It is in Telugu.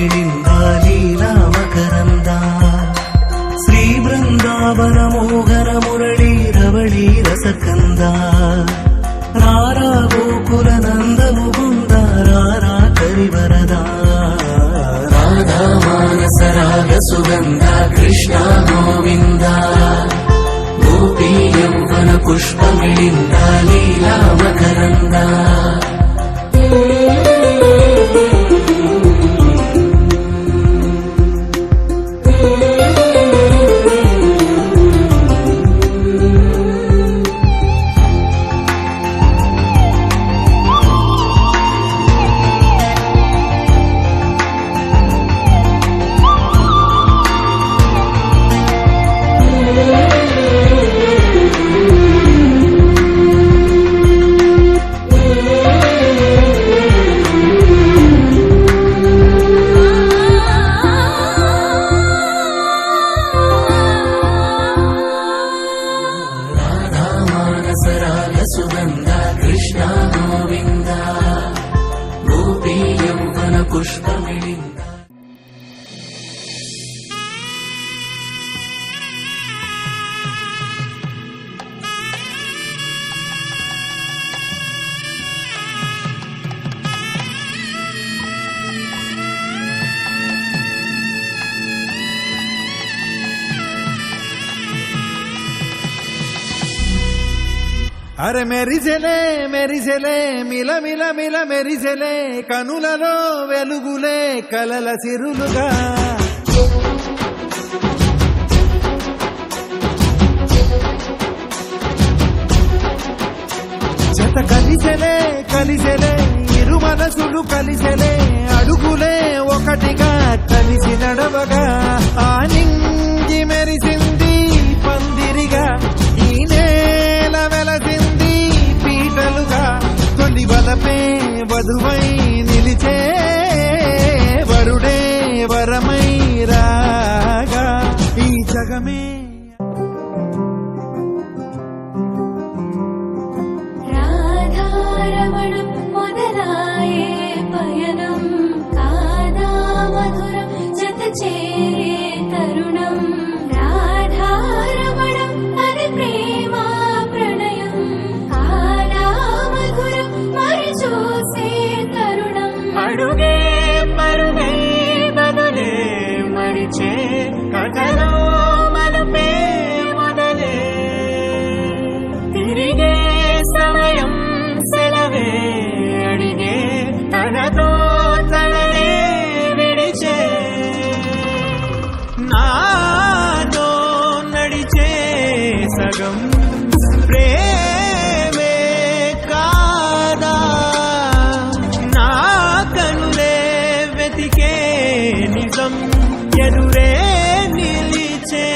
పుష్పమిళింద లీలా మకరంద శ్రీ బృందావన మోహన మురళీ రవళీ రసకంద రారా గోకుల నంద ముకుంద రారా కరివరద రాధా మానస రాగ సుగంధ కృష్ణ గోవింద గోపీ యౌవన పుష్పమిళింద లీలా మకరంద సుగంధ కృష్ణ గోవింద గోపీ యౌవన పుష్పమిళింద అరే మెరిసెలే మెరిసెలే మిల మిల మిల మెరిసెలే కనులలో వెలుగులే కలల సిరులుగా జత కలిసెలే కలిసెలే ఇరు మనసులు కలిసెలే అడుగులే ఒకటిగా కలిసి నడవగా ఆ నింగి మెరిసింది పందిరిగా ఈ నేల వెలసింది పీటలుగా తొలి బలపే వధువై నిలిచే వరుడే వరమై రాగా ఈ జగమే రాధారమణం మొదలాయే పయనం కాదా మధురం జత చేరే తరుణం రాధారమణం అది ప్రేమ ప్రణయం కాదా మధురం మరి చూసే తరుణం అడుగే పరుగే బదులే మరిచే కథలో మలుపే మొదలే తిరిగే సమయం సెలవే అడిగే తనతో తననే విడిచే నాతో నడిచే సగం ప్రేమే కాదా నా కనులే వెతికే నిజం ఎదురే నిలిచే